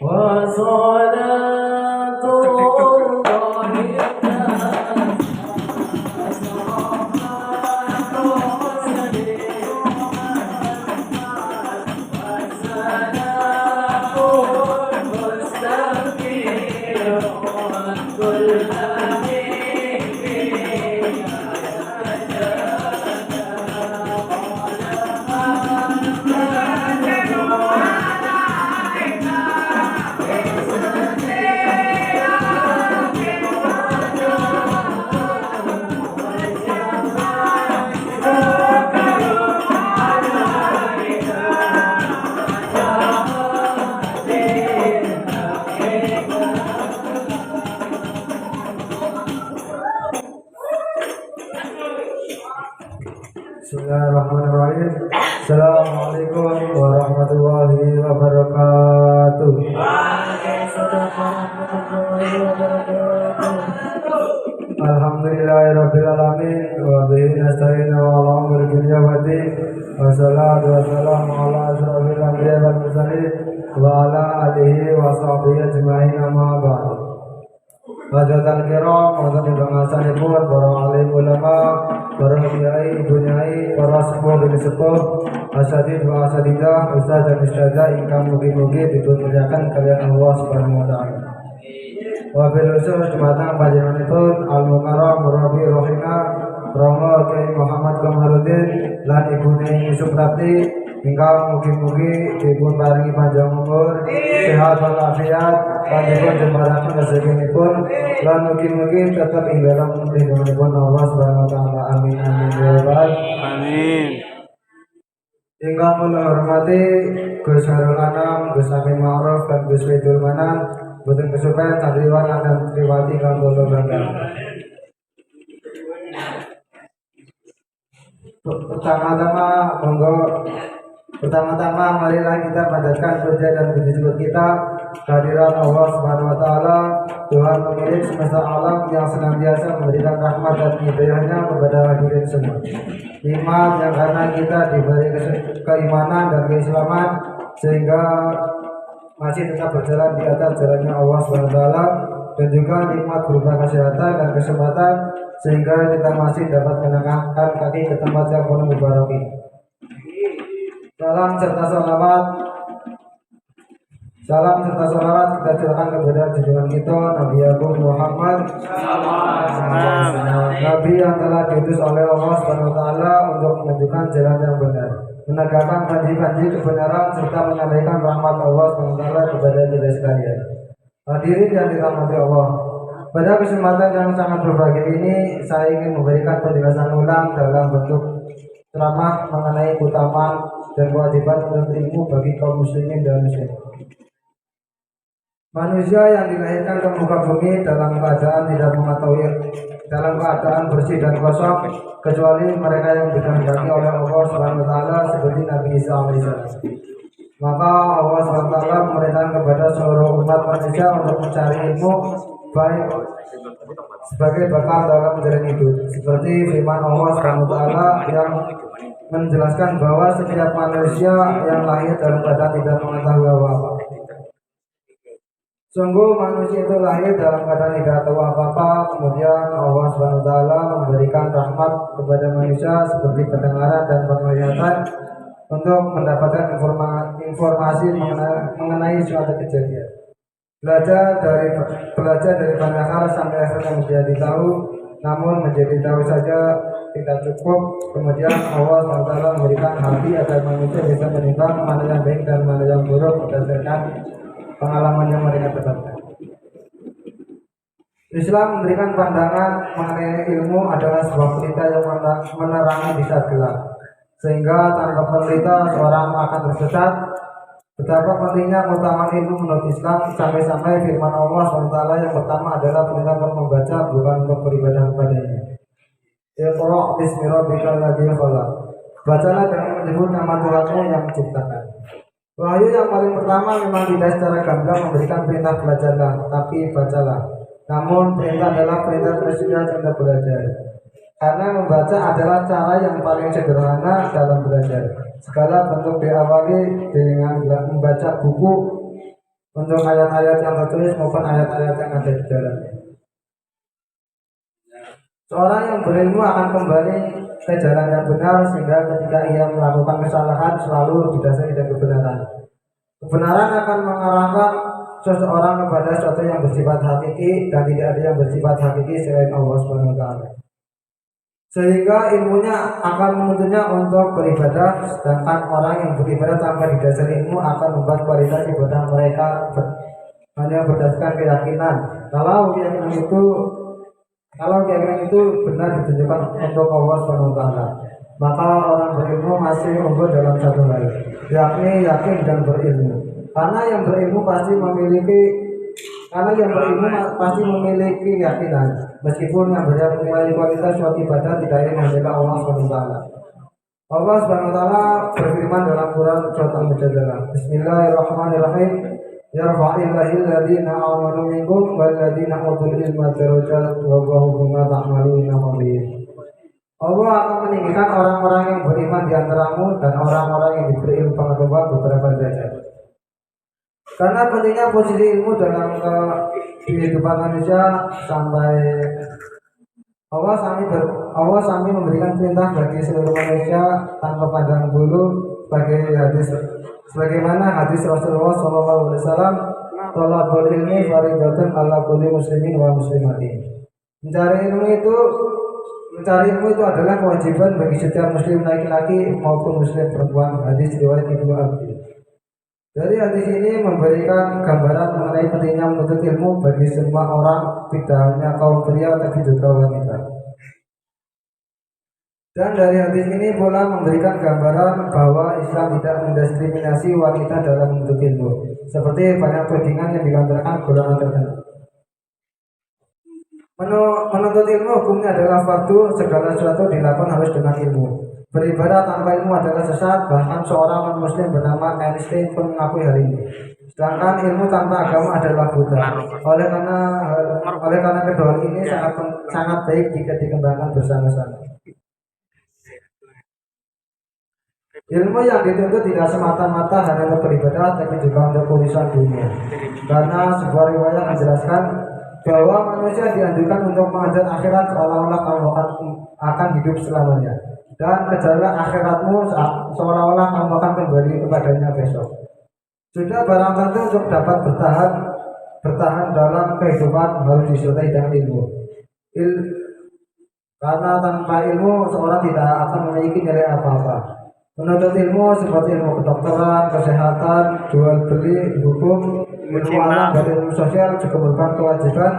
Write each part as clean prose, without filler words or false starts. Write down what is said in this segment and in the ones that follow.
وصلاة Bismillahirrahmanirrahim. Assalamualaikum warahmatullahi wabarakatuh. Alhamdulillahirabbil alamin wa bihi nasta'in wa ala umuri dunya waddin. Wassalatu wassalamu ala asyrofil anbiya'i wal mursalin wa ala alihi wa sahbihi ajma'in amma ba'du. Hadirin kiram, wonten ing bangsanipun para alim ulama, para kiai, ibu nyai, para sepuh bin sepuh, asatidz wa asatidzah, ustaz dan ustazah ingkang mugi-mugi dipunmuliakan kalian Allah Subhanahu wa taala. Wa bil usul jumatang panjenenganipun al-mukarram murabi rohina Romo Kiai Muhammad Kamarudin lan ibu nyai Yusuf Rapti ingkang mugi-mugi dipunparingi panjang umur, sehat walafiat, panjenengan jembaraken rezekinipun lan mugi-mugi tetap ing dalam lindunganipun Allah Subhanahu wa taala. Amin amin ya rabbal Amin. ingkang kula hormati Gus Harul Anam, Gus Amin Ma'ruf dan Gus Widul Manam, boten kesupen santriwan dan triwati kang kula banggaken. Pertama-tama marilah kita panjatkan puja dan puji syukur kita kehadirat Allah Subhanahu wa taala, Tuhan pemilik semesta alam yang senantiasa memberikan rahmat dan hidayahnya kepada hadirin semua. Iman yang karena kita diberi keimanan dan keislaman sehingga masih tetap berjalan di atas jalannya Allah Subhanahu wa taala, dan juga nikmat berupa kesehatan dan kesempatan sehingga kita masih dapat menangkapkan kaki ke tempat yang penuh mubarak ini. Salam serta salawat kita curahkan kepada junjungan kita Nabi Agung Muhammad, Nabi yang telah diutus oleh Allah Subhanahu wa taala untuk menunjukkan jalan yang benar, menegakkan janji-janji kebenaran serta menyampaikan rahmat Allah Subhanahu wa taala kepada kita sekalian. Hadirin yang dirahmati Allah, pada kesempatan yang sangat berbahagia ini saya ingin memberikan penjelasan ulang dalam bentuk ceramah mengenai keutamaan dan kewajiban menuntut ilmu bagi kaum muslimin dan muslimat. Manusia yang dilahirkan ke muka bumi dalam keadaan tidak mengetahui, dalam keadaan bersih dan kosong, kecuali mereka yang dikehendaki oleh Allah Subhanahu wa taala seperti Nabi Isa alaihissalam. Maka Allah Subhanahu wa taala memerintahkan kepada seluruh umat manusia untuk mencari ilmu baik sebagai bekal dalam menjalani hidup. Seperti firman Allah Subhanahu wa taala yang menjelaskan bahwa setiap manusia yang lahir dalam keadaan tidak mengetahui apa-apa. Sungguh manusia itu lahir dalam keadaan tidak tahu apa-apa. Kemudian Allah Subhanahu wa taala memberikan rahmat kepada manusia seperti pendengaran dan penglihatan untuk mendapatkan informasi mengenai suatu kejadian. Belajar dari banyak hal sampai akhirnya menjadi tahu, namun menjadi tahu saja tidak cukup. Kemudian Allah SWT memberikan hati agar manusia bisa menimbang mana yang baik dan mana yang buruk berdasarkan pengalaman yang mereka dapatkan. Islam memberikan pandangan mengenai ilmu adalah sebuah pelita yang menerangi di saat gelap, sehingga tanpa pelita seorang akan tersesat. Betapa pentingnya keutamaan ilmu menurut Islam, sampai-sampai firman Allah SWT yang pertama adalah perintah untuk membaca, bukan untuk beribadah kepadanya. Iqra bismi rabbikal ladzi khalaq. Bacalah dengan menyebut nama Tuhanmu yang menciptakan. Wahyu yang paling pertama memang tidak secara gamblang memberikan perintah belajarlah, tapi bacalah. Namun perintah adalah perintah presiden untuk belajar. Karena membaca adalah cara yang paling sederhana dalam belajar. Segala bentuk diawali dengan membaca buku untuk ayat-ayat yang tertulis maupun ayat-ayat yang ada di dalamnya. Seorang yang berilmu akan kembali ke jalan yang benar sehingga ketika ia melakukan kesalahan selalu didasari dengan kebenaran. Kebenaran akan mengarahkan seseorang kepada sesuatu yang bersifat hakiki dan tidak ada yang bersifat hakiki selain Allah Subhanahu wa taala. Sehingga ilmunya akan menuntunnya untuk beribadah, sedangkan orang yang beribadah tanpa didasari ilmu akan membuat kualitas ibadah mereka hanya berdasarkan keyakinan. Kalau keyakinan itu benar ditunjukkan untuk Allah Subhanahu wa taala, maka orang berilmu masih unggul dalam satu hal, yakni yakin dan berilmu. Karena yang berilmu pasti memiliki keyakinan, meskipun yang menilai kualitas suatu ibadah tidak lain adalah Allah Subhanahu wa taala. Allah Subhanahu wa taala berfirman dalam Quran surat Al-Mujadalah, Bismillahirrahmanirrahim. Yarfa'illahil ladzina amanu minkum wal ladzina utul ilma darajat wallahu bima ta'maluna khabir. Allah akan meninggikan orang-orang yang beriman di antaramu dan orang-orang yang diberi ilmu pengetahuan beberapa derajat. Karena pentingnya posisi ilmu dalam kehidupan manusia sampai Allah sampai memberikan perintah bagi seluruh manusia tanpa pandang bulu sebagaimana hadis Rasulullah SAW, thalabul ilmi fardhatun 'ala kulli muslimin wa muslimatin. Mencari ilmu itu adalah kewajiban bagi setiap muslim laki-laki maupun muslim perempuan. Hadis riwayat Ibnu Abi. Dari hadis ini memberikan gambaran mengenai pentingnya menuntut ilmu bagi semua orang, tidak hanya kaum pria tapi juga wanita. Dan dari hadis ini pula memberikan gambaran bahwa Islam tidak mendiskriminasi wanita dalam menuntut ilmu, seperti banyak tudingan yang dilontarkan golongan tertentu. Menuntut ilmu hukumnya adalah fardu, segala sesuatu dilakukan harus dengan ilmu. Beribadah tanpa ilmu adalah sesat, bahkan seorang non-muslim bernama Einstein pun mengakui hal ini. Sedangkan ilmu tanpa agama adalah buta. Oleh karena kedua ini sangat baik jika dikembangkan bersama-sama. Ilmu yang dituntut tidak semata-mata hanya untuk beribadah, tapi juga untuk urusan dunia. Karena sebuah riwayat menjelaskan bahwa manusia dianjurkan untuk mengejar akhirat seolah-olah kamu akan hidup selamanya, dan kejarlah akhiratmu seolah-olah kamu akan kembali kepadanya besok. Sudah barang tentu untuk dapat bertahan dalam kehidupan harus disertai dengan ilmu. Karena tanpa ilmu seorang tidak akan memiliki nilai apa-apa. Menuntut ilmu seperti ilmu kedokteran, kesehatan, jual beli, hukum, ilmu alam, dan ilmu sosial juga merupakan kewajiban,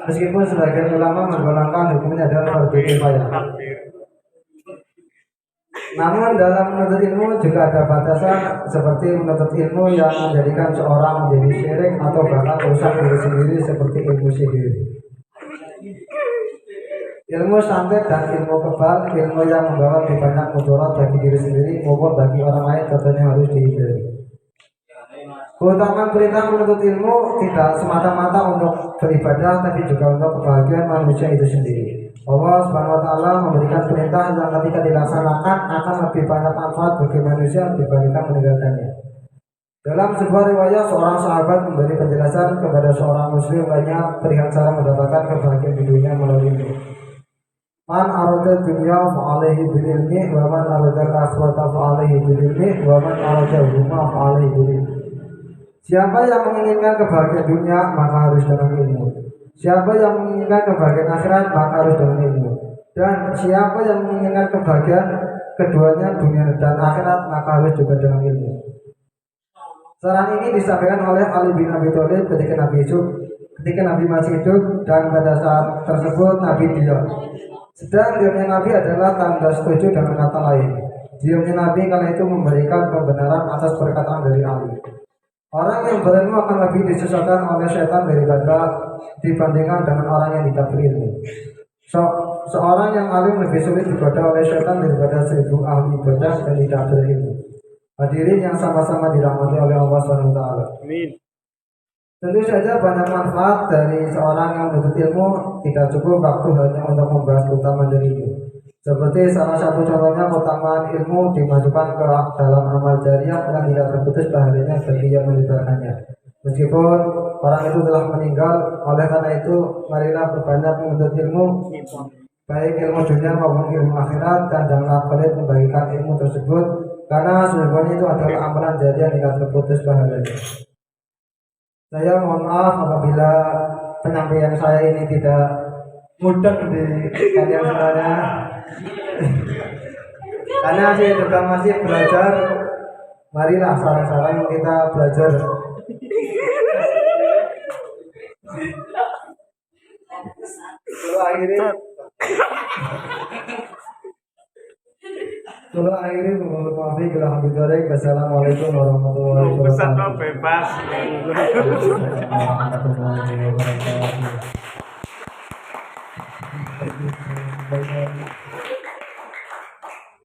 meskipun sebagian ulama menggolongkan hukumnya adalah fardu kifayah. Namun dalam menuntut ilmu juga ada batasan, seperti menuntut ilmu yang menjadikan seorang menjadi syirik atau bahkan merusak diri sendiri seperti ilmu sihir. Ilmu santet dan ilmu kebal, ilmu yang membawa banyak mudarat bagi diri sendiri maupun bagi orang lain tentunya harus dihindari. Keutamaan perintah menuntut ilmu tidak semata-mata untuk beribadah, tapi juga untuk kebahagiaan manusia itu sendiri. Allah Subhanahu wa taala memberikan perintah yang ketika dilaksanakan akan lebih banyak manfaat bagi manusia dibandingkan meninggalkannya. Dalam sebuah riwayat, seorang sahabat memberi penjelasan kepada seorang muslim lainnya perihal cara mendapatkan kebahagiaan di dunia melalui ilmu. Man arada dunya fa'alaihi bil ilmi wa man arada al-akhirata fa'alaihi bil ilmi wa man arada huma fa'alaihi bil ilmi. Siapa yang menginginkan kebahagiaan dunia maka harus dengan ilmu. Siapa yang menginginkan kebahagiaan akhirat maka harus dengan ilmu. Dan siapa yang menginginkan kebahagiaan keduanya dunia dan akhirat maka harus juga dengan ilmu. Saran ini disampaikan oleh Ali bin Abi Thalib ketika Nabi masih hidup, dan pada saat tersebut Nabi diam. Sedang diamnya Nabi adalah tanda setuju dengan kata lain. Diamnya Nabi kala itu memberikan pembenaran atas perkataan dari Ali. Orang yang berilmu akan lebih disesatkan oleh setan dibandingkan dengan orang yang tidak berilmu. Seorang yang alim lebih sulit digoda oleh setan daripada 1000 ahli ibadah dan tidak berilmu. Hadirin yang sama-sama dirahmati oleh Allah SWT. Amin. Tentu saja banyak manfaat dari seorang yang menuntut ilmu, tidak cukup waktu hanya untuk membahas keutamaan dari ilmu. Seperti salah satu contohnya keutamaan ilmu dimasukkan ke dalam amal jariah yang tidak terputus pahalanya bagi yang menyebarkannya. Meskipun orang itu telah meninggal, oleh karena itu marilah berbanyak menuntut ilmu, baik ilmu dunia maupun ilmu akhirat, dan janganlah pelit membagikan ilmu tersebut, karena sesungguhnya itu adalah amalan jariah yang tidak terputus pahalanya. Saya mohon maaf apabila penyampaian saya ini tidak mudah di kalian semuanya. Karena saya juga masih belajar, marilah sarang-sarang kita belajar. Kalau akhirnya menurut maafin bila habis dorek. Wassalamualaikum warahmatullahi wabarakatuh. Bebas. Warahmatullahi wabarakatuh.